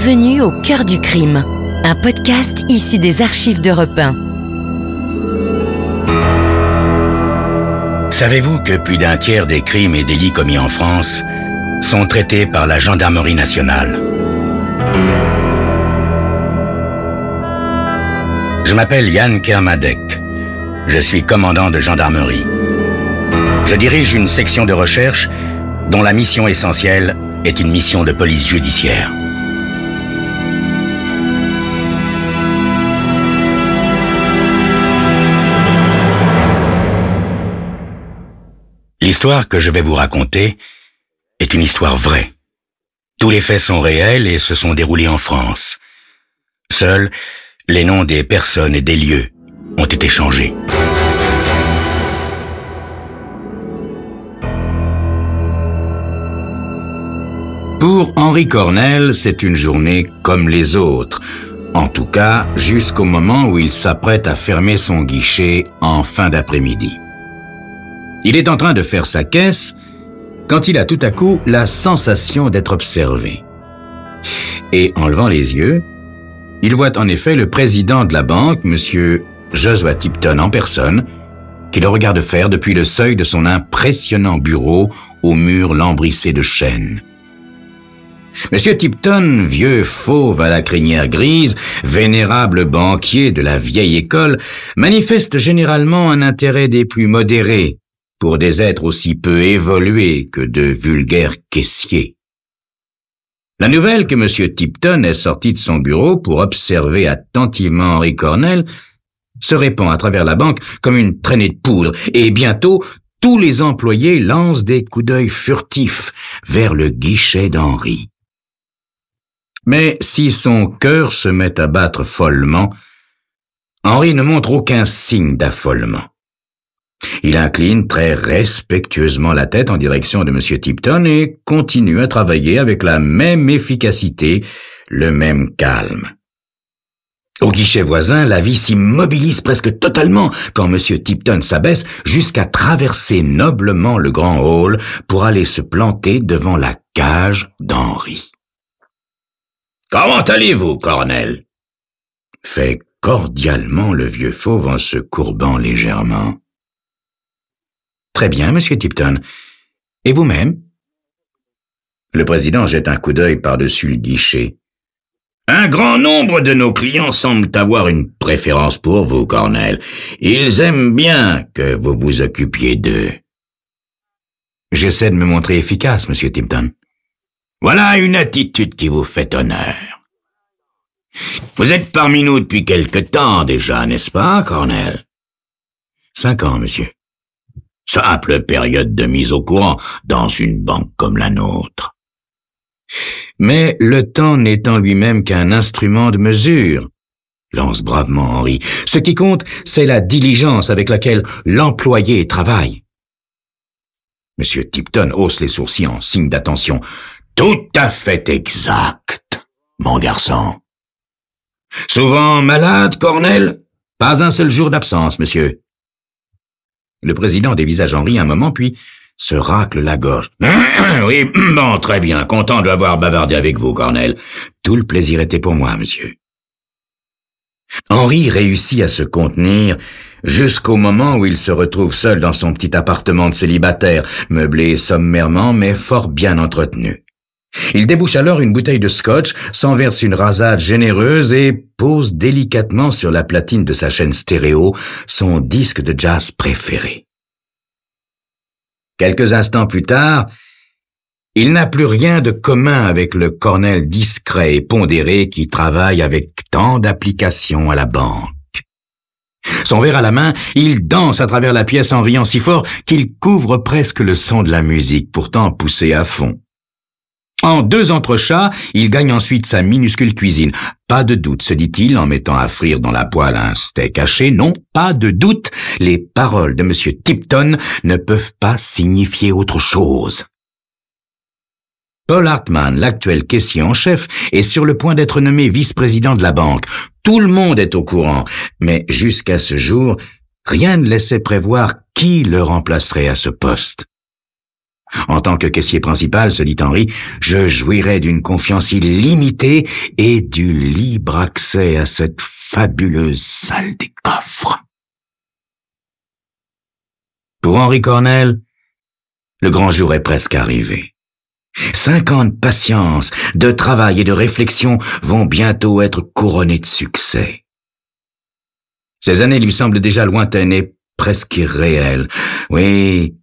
Bienvenue au cœur du crime, un podcast issu des archives d'Europe 1. Savez-vous que plus d'un tiers des crimes et délits commis en France sont traités par la gendarmerie nationale? Je m'appelle Yann Kermadec. Je suis commandant de gendarmerie. Je dirige une section de recherche dont la mission essentielle est une mission de police judiciaire. L'histoire que je vais vous raconter est une histoire vraie. Tous les faits sont réels et se sont déroulés en France. Seuls les noms des personnes et des lieux ont été changés. Pour Henri Cornel, c'est une journée comme les autres. En tout cas, jusqu'au moment où il s'apprête à fermer son guichet en fin d'après-midi. Il est en train de faire sa caisse quand il a tout à coup la sensation d'être observé. Et en levant les yeux, il voit en effet le président de la banque, M. Joshua Tipton en personne, qui le regarde faire depuis le seuil de son impressionnant bureau aux murs lambrissés de chêne. M. Tipton, vieux fauve à la crinière grise, vénérable banquier de la vieille école, manifeste généralement un intérêt des plus modérés pour des êtres aussi peu évolués que de vulgaires caissiers. La nouvelle que M. Tipton est sorti de son bureau pour observer attentivement Henri Cornel se répand à travers la banque comme une traînée de poudre, et bientôt tous les employés lancent des coups d'œil furtifs vers le guichet d'Henri. Mais si son cœur se met à battre follement, Henri ne montre aucun signe d'affolement. Il incline très respectueusement la tête en direction de M. Tipton et continue à travailler avec la même efficacité, le même calme. Au guichet voisin, la vie s'immobilise presque totalement quand M. Tipton s'abaisse jusqu'à traverser noblement le grand hall pour aller se planter devant la cage d'Henri. « Comment allez-vous, Cornel ?» fait cordialement le vieux fauve en se courbant légèrement. « Très bien, Monsieur Tipton. Et vous-même » Le président jette un coup d'œil par-dessus le guichet. « Un grand nombre de nos clients semblent avoir une préférence pour vous, Cornel. Ils aiment bien que vous vous occupiez d'eux. » « J'essaie de me montrer efficace, Monsieur Tipton. » « Voilà une attitude qui vous fait honneur. Vous êtes parmi nous depuis quelque temps déjà, n'est-ce pas, Cornel ?»« 5 ans, monsieur. » Simple période de mise au courant dans une banque comme la nôtre. Mais le temps n'étant lui-même qu'un instrument de mesure, lance bravement Henri. Ce qui compte, c'est la diligence avec laquelle l'employé travaille. Monsieur Tipton hausse les sourcils en signe d'attention. Tout à fait exact, mon garçon. Souvent malade, Cornel? Pas un seul jour d'absence, monsieur. Le président dévisage Henri un moment, puis se racle la gorge. Oui, bon, très bien, content d'avoir bavardé avec vous, Cornel. Tout le plaisir était pour moi, monsieur. Henri réussit à se contenir jusqu'au moment où il se retrouve seul dans son petit appartement de célibataire, meublé sommairement mais fort bien entretenu. Il débouche alors une bouteille de scotch, s'en verse une rasade généreuse et pose délicatement sur la platine de sa chaîne stéréo son disque de jazz préféré. Quelques instants plus tard, il n'a plus rien de commun avec le Cornel discret et pondéré qui travaille avec tant d'application à la banque. Son verre à la main, il danse à travers la pièce en riant si fort qu'il couvre presque le son de la musique, pourtant poussé à fond. En 2 entrechats, il gagne ensuite sa minuscule cuisine. Pas de doute, se dit-il en mettant à frire dans la poêle un steak haché. Non, pas de doute, les paroles de M. Tipton ne peuvent pas signifier autre chose. Paul Hartmann, l'actuel caissier en chef, est sur le point d'être nommé vice-président de la banque. Tout le monde est au courant, mais jusqu'à ce jour, rien ne laissait prévoir qui le remplacerait à ce poste. En tant que caissier principal, se dit Henri, je jouirai d'une confiance illimitée et du libre accès à cette fabuleuse salle des coffres. Pour Henri Cornell, le grand jour est presque arrivé. 5 ans de patience, de travail et de réflexion vont bientôt être couronnés de succès. Ces années lui semblent déjà lointaines et presque irréelles. Oui,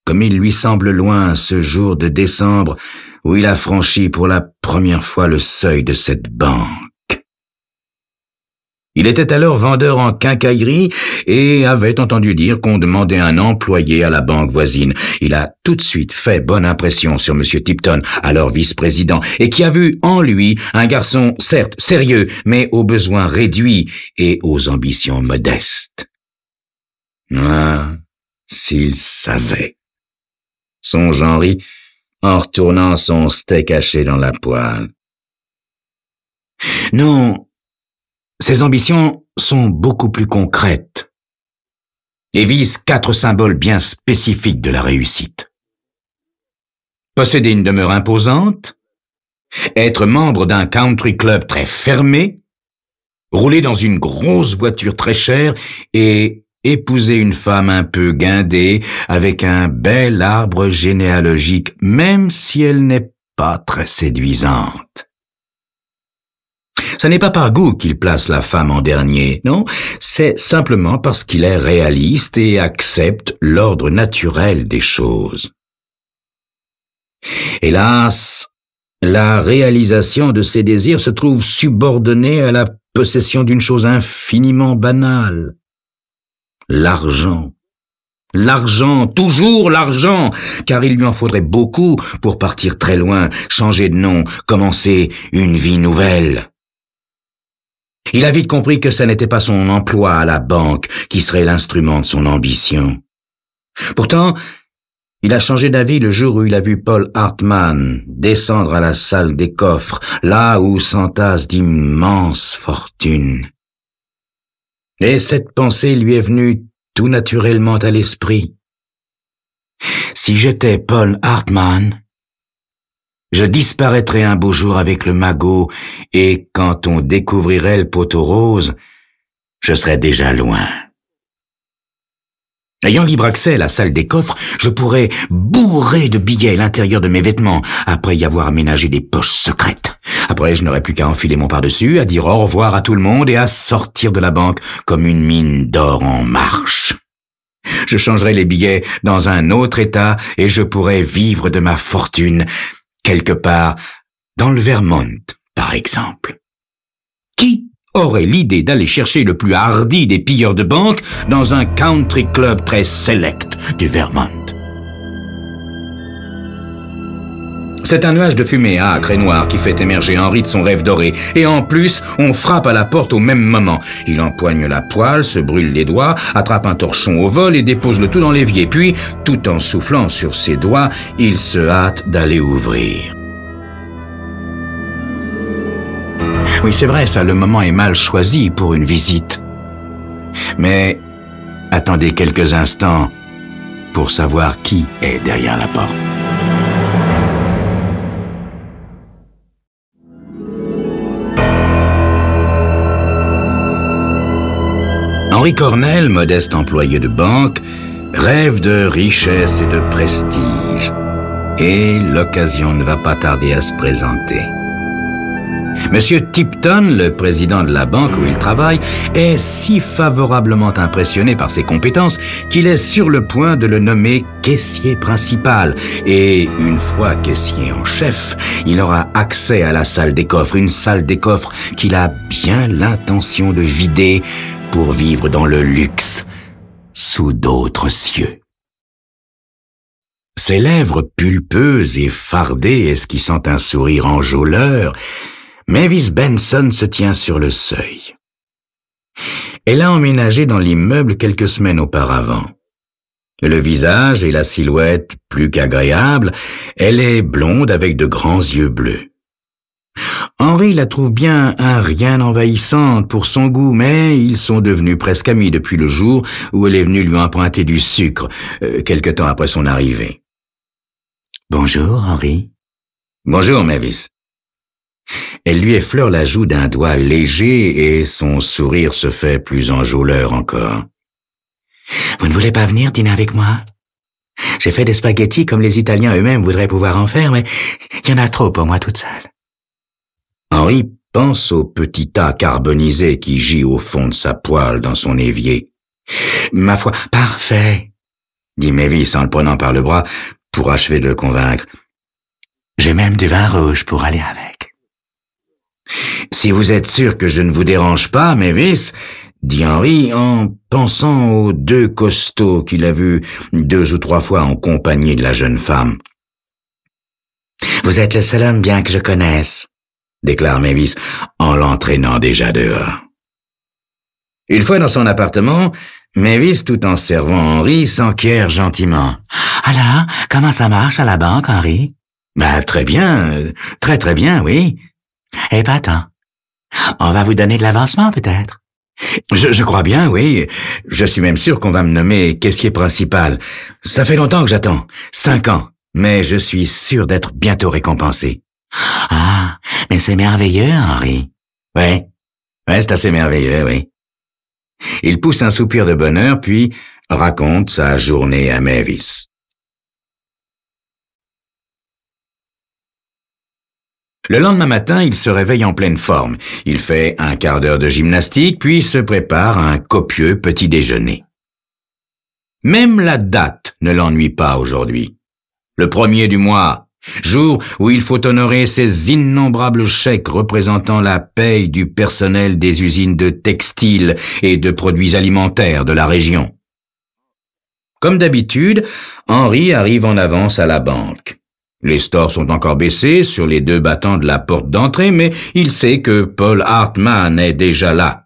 comme il lui semble loin ce jour de décembre où il a franchi pour la première fois le seuil de cette banque. Il était alors vendeur en quincaillerie et avait entendu dire qu'on demandait un employé à la banque voisine. Il a tout de suite fait bonne impression sur M. Tipton, alors vice-président, et qui a vu en lui un garçon certes sérieux, mais aux besoins réduits et aux ambitions modestes. Ah, s'il savait, songe Henri, en retournant son steak haché dans la poêle. Non, ses ambitions sont beaucoup plus concrètes et visent 4 symboles bien spécifiques de la réussite. Posséder une demeure imposante, être membre d'un country club très fermé, rouler dans une grosse voiture très chère et épouser une femme un peu guindée avec un bel arbre généalogique, même si elle n'est pas très séduisante. Ce n'est pas par goût qu'il place la femme en dernier, non, c'est simplement parce qu'il est réaliste et accepte l'ordre naturel des choses. Hélas, la réalisation de ses désirs se trouve subordonnée à la possession d'une chose infiniment banale. L'argent. L'argent, toujours l'argent, car il lui en faudrait beaucoup pour partir très loin, changer de nom, commencer une vie nouvelle. Il a vite compris que ce n'était pas son emploi à la banque qui serait l'instrument de son ambition. Pourtant, il a changé d'avis le jour où il a vu Paul Hartmann descendre à la salle des coffres, là où s'entassent d'immenses fortunes. Et cette pensée lui est venue tout naturellement à l'esprit. Si j'étais Paul Hartmann, je disparaîtrais un beau jour avec le magot, et quand on découvrirait le poteau rose, je serais déjà loin. Ayant libre accès à la salle des coffres, je pourrais bourrer de billets l'intérieur de mes vêtements, après y avoir aménagé des poches secrètes. Après, je n'aurais plus qu'à enfiler mon par-dessus, à dire au revoir à tout le monde et à sortir de la banque comme une mine d'or en marche. Je changerais les billets dans un autre état et je pourrais vivre de ma fortune, quelque part dans le Vermont, par exemple. Qui aurait l'idée d'aller chercher le plus hardi des pilleurs de banque dans un country club très select du Vermont? C'est un nuage de fumée âcre et noire qui fait émerger Henri de son rêve doré. Et en plus, on frappe à la porte au même moment. Il empoigne la poêle, se brûle les doigts, attrape un torchon au vol et dépose le tout dans l'évier. Puis, tout en soufflant sur ses doigts, il se hâte d'aller ouvrir. Oui, c'est vrai, ça, le moment est mal choisi pour une visite. Mais attendez quelques instants pour savoir qui est derrière la porte. Henri Cornell, modeste employé de banque, rêve de richesse et de prestige. Et l'occasion ne va pas tarder à se présenter. Monsieur Tipton, le président de la banque où il travaille, est si favorablement impressionné par ses compétences qu'il est sur le point de le nommer caissier principal. Et une fois caissier en chef, il aura accès à la salle des coffres, une salle des coffres qu'il a bien l'intention de vider pour vivre dans le luxe, sous d'autres cieux. Ses lèvres pulpeuses et fardées esquissant un sourire enjôleur, Mavis Benson se tient sur le seuil. Elle a emménagé dans l'immeuble quelques semaines auparavant. Le visage et la silhouette plus qu'agréables, elle est blonde avec de grands yeux bleus. Henri la trouve bien un rien envahissante pour son goût, mais ils sont devenus presque amis depuis le jour où elle est venue lui emprunter du sucre, quelque temps après son arrivée. « Bonjour, Henri. »« Bonjour, Mavis. » Elle lui effleure la joue d'un doigt léger et son sourire se fait plus enjôleur encore. « Vous ne voulez pas venir dîner avec moi? J'ai fait des spaghettis comme les Italiens eux-mêmes voudraient pouvoir en faire, mais il y en a trop pour moi toute seule. » Henri pense au petit tas carbonisé qui gît au fond de sa poêle dans son évier. « Ma foi, parfait, » dit Mavis en le prenant par le bras pour achever de le convaincre. « J'ai même du vin rouge pour aller avec. » « Si vous êtes sûr que je ne vous dérange pas, Mavis, » dit Henri en pensant aux 2 costauds qu'il a vus 2 ou 3 fois en compagnie de la jeune femme. « Vous êtes le seul homme bien que je connaisse, » déclare Mavis en l'entraînant déjà dehors. Une fois dans son appartement, Mavis, tout en servant Henri, s'enquiert gentiment. « Alors, comment ça marche à la banque, Henri? »« Très bien, très bien, oui. »« Eh ben, attends. On va vous donner de l'avancement, peut-être? »« Je crois bien, oui. Je suis même sûr qu'on va me nommer caissier principal. Ça fait longtemps que j'attends. 5 ans. Mais je suis sûr d'être bientôt récompensé. »« Ah, mais c'est merveilleux, Henri. »« Ouais, c'est assez merveilleux, oui. » Il pousse un soupir de bonheur, puis raconte sa journée à Mavis. Le lendemain matin, il se réveille en pleine forme. Il fait un quart d'heure de gymnastique, puis se prépare à un copieux petit déjeuner. Même la date ne l'ennuie pas aujourd'hui. Le 1er du mois, jour où il faut honorer ces innombrables chèques représentant la paye du personnel des usines de textiles et de produits alimentaires de la région. Comme d'habitude, Henri arrive en avance à la banque. Les stores sont encore baissés sur les 2 battants de la porte d'entrée, mais il sait que Paul Hartmann est déjà là.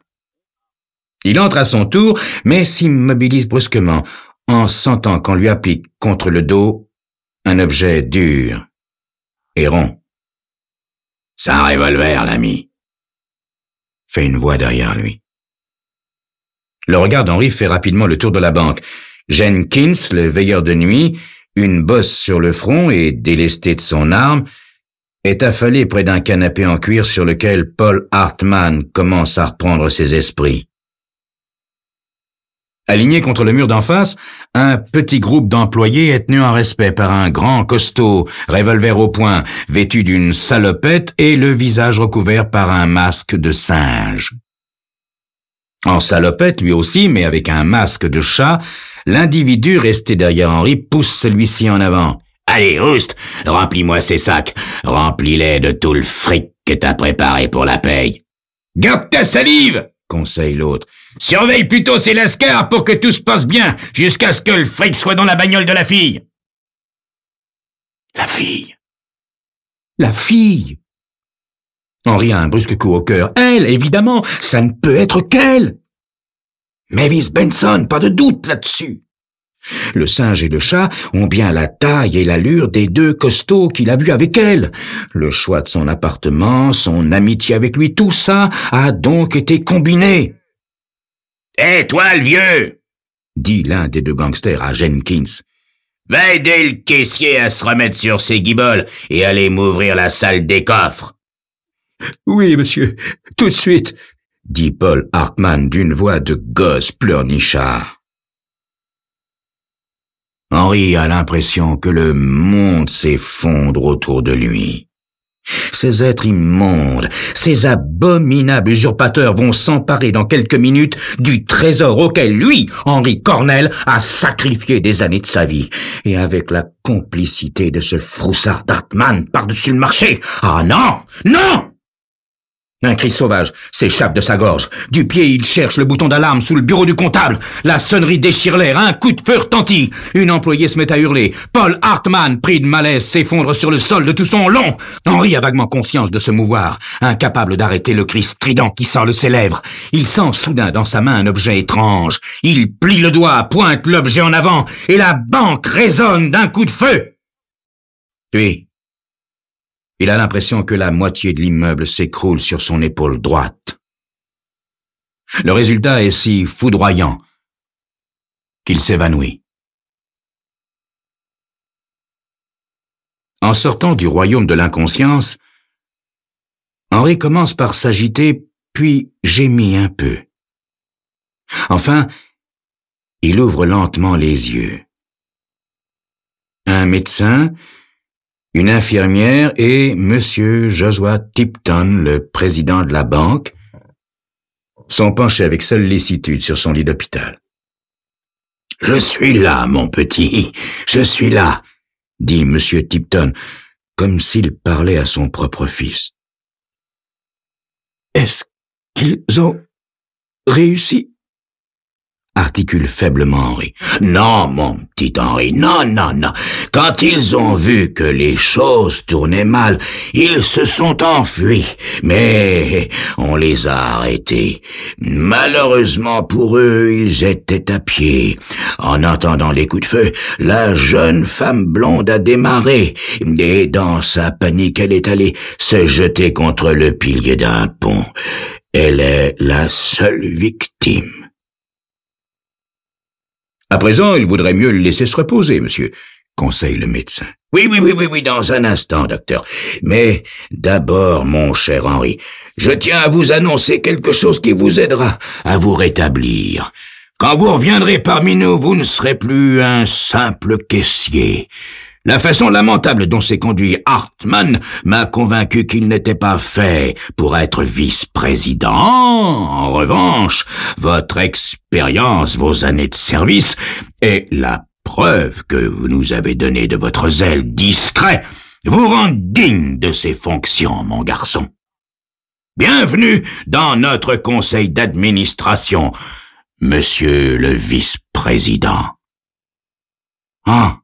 Il entre à son tour, mais s'immobilise brusquement, en sentant qu'on lui applique contre le dos un objet dur et rond. « C'est un revolver, l'ami !» fait une voix derrière lui. Le regard d'Henri fait rapidement le tour de la banque. Jenkins, le veilleur de nuit, une bosse sur le front et délesté de son arme, est affalé près d'un canapé en cuir sur lequel Paul Hartmann commence à reprendre ses esprits. Aligné contre le mur d'en face, un petit groupe d'employés est tenu en respect par un grand costaud, revolver au poing, vêtu d'une salopette et le visage recouvert par un masque de singe. En salopette, lui aussi, mais avec un masque de chat, l'individu resté derrière Henri pousse celui-ci en avant. « Allez, Oust, remplis-moi ces sacs, remplis-les de tout le fric que t'as préparé pour la paye. »« Garde ta salive !» conseille l'autre. « Surveille plutôt ces lascars pour que tout se passe bien, jusqu'à ce que le fric soit dans la bagnole de la fille. » La fille. La fille. Henri a un brusque coup au cœur. Elle, évidemment, ça ne peut être qu'elle. Mavis Benson, pas de doute là-dessus. Le singe et le chat ont bien la taille et l'allure des 2 costauds qu'il a vus avec elle. Le choix de son appartement, son amitié avec lui, tout ça a donc été combiné. « Hé, toi, le vieux !» dit l'un des 2 gangsters à Jenkins. « Va aider le caissier à se remettre sur ses guiboles et aller m'ouvrir la salle des coffres. »« Oui, monsieur, tout de suite !» dit Paul Hartmann d'une voix de gosse pleurnichard. Henri a l'impression que le monde s'effondre autour de lui. Ces êtres immondes, ces abominables usurpateurs vont s'emparer dans quelques minutes du trésor auquel lui, Henri Cornell, a sacrifié des années de sa vie. Et avec la complicité de ce froussard d'Hartmann par-dessus le marché. Ah non! Non! Un cri sauvage s'échappe de sa gorge. Du pied, il cherche le bouton d'alarme sous le bureau du comptable. La sonnerie déchire l'air. Un coup de feu retentit. Une employée se met à hurler. Paul Hartmann, pris de malaise, s'effondre sur le sol de tout son long. Henri a vaguement conscience de se mouvoir, incapable d'arrêter le cri strident qui sort de ses lèvres. Il sent soudain dans sa main un objet étrange. Il plie le doigt, pointe l'objet en avant, et la banque résonne d'un coup de feu. Puis, il a l'impression que la moitié de l'immeuble s'écroule sur son épaule droite. Le résultat est si foudroyant qu'il s'évanouit. En sortant du royaume de l'inconscience, Henri commence par s'agiter, puis gémit un peu. Enfin, il ouvre lentement les yeux. Un médecin, une infirmière et Monsieur Joshua Tipton, le président de la banque, sont penchés avec sollicitude sur son lit d'hôpital. « Je suis là, mon petit, je suis là », dit Monsieur Tipton, comme s'il parlait à son propre fils. « Est-ce qu'ils ont réussi ?» articule faiblement Henri. « Non, mon petit Henri, non, non, non. Quand ils ont vu que les choses tournaient mal, ils se sont enfuis. Mais on les a arrêtés. Malheureusement pour eux, ils étaient à pied. En entendant les coups de feu, la jeune femme blonde a démarré. Et dans sa panique, elle est allée se jeter contre le pilier d'un pont. Elle est la seule victime. » « À présent, il vaudrait mieux le laisser se reposer, monsieur, » conseille le médecin. « Oui, dans un instant, docteur. Mais d'abord, mon cher Henri, je tiens à vous annoncer quelque chose qui vous aidera à vous rétablir. Quand vous reviendrez parmi nous, vous ne serez plus un simple caissier. La façon lamentable dont s'est conduit Hartmann m'a convaincu qu'il n'était pas fait pour être vice-président. En revanche, votre expérience, vos années de service et la preuve que vous nous avez donnée de votre zèle discret vous rendent digne de ces fonctions, mon garçon. Bienvenue dans notre conseil d'administration, monsieur le vice-président. Ah!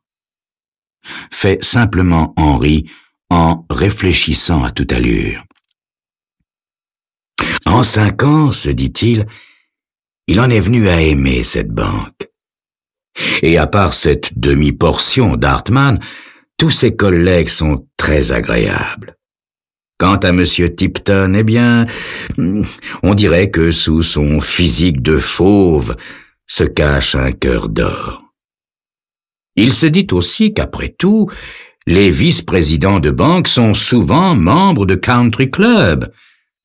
Fait simplement Henri en réfléchissant à toute allure. En 5 ans, se dit-il, il en est venu à aimer cette banque. Et à part cette demi-portion d'Hartmann, tous ses collègues sont très agréables. Quant à Monsieur Tipton, eh bien, on dirait que sous son physique de fauve se cache un cœur d'or. Il se dit aussi qu'après tout, les vice-présidents de banque sont souvent membres de country clubs,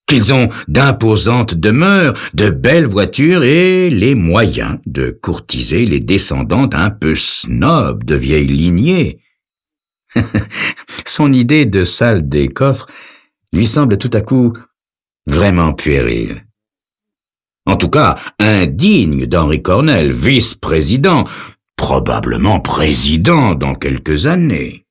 qu'ils ont d'imposantes demeures, de belles voitures et les moyens de courtiser les descendantes un peu snobs de vieille lignée. Son idée de salle des coffres lui semble tout à coup vraiment puérile. En tout cas, indigne d'Henri Cornell, vice-président, probablement président dans quelques années.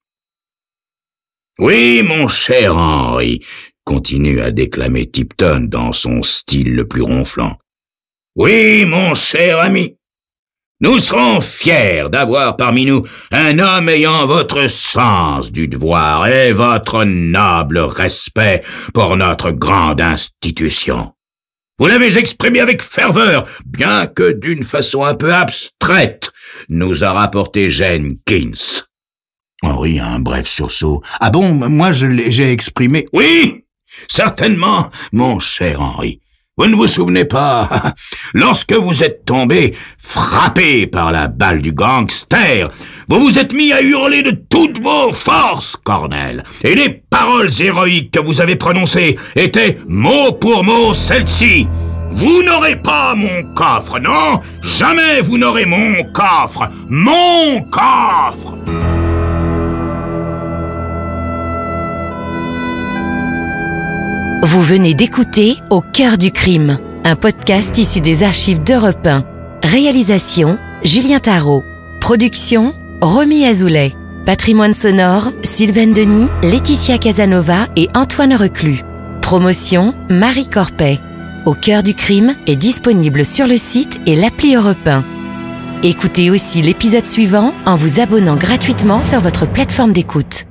« Oui, mon cher Henri », continue à déclamer Tipton dans son style le plus ronflant. « Oui, mon cher ami, nous serons fiers d'avoir parmi nous un homme ayant votre sens du devoir et votre noble respect pour notre grande institution. Vous l'avez exprimé avec ferveur, bien que d'une façon un peu abstraite, nous a rapporté Jenkins. » Henri a un bref sursaut. « Ah bon, moi j'ai exprimé... »« Oui, certainement, mon cher Henri. Vous ne vous souvenez pas, lorsque vous êtes tombé, frappé par la balle du gangster, vous vous êtes mis à hurler de toutes vos forces, Cornell, et les paroles héroïques que vous avez prononcées étaient mot pour mot celles-ci. Vous n'aurez pas mon coffre, non, jamais vous n'aurez mon coffre, mon coffre. Vous venez d'écouter Au cœur du crime, un podcast issu des archives d'Europe 1. Réalisation, Julien Tarot. Production, Romy Azoulay. Patrimoine sonore, Sylvaine Denis, Laetitia Casanova et Antoine Reclus. Promotion, Marie Corpet. Au cœur du crime est disponible sur le site et l'appli Europe 1. Écoutez aussi l'épisode suivant en vous abonnant gratuitement sur votre plateforme d'écoute.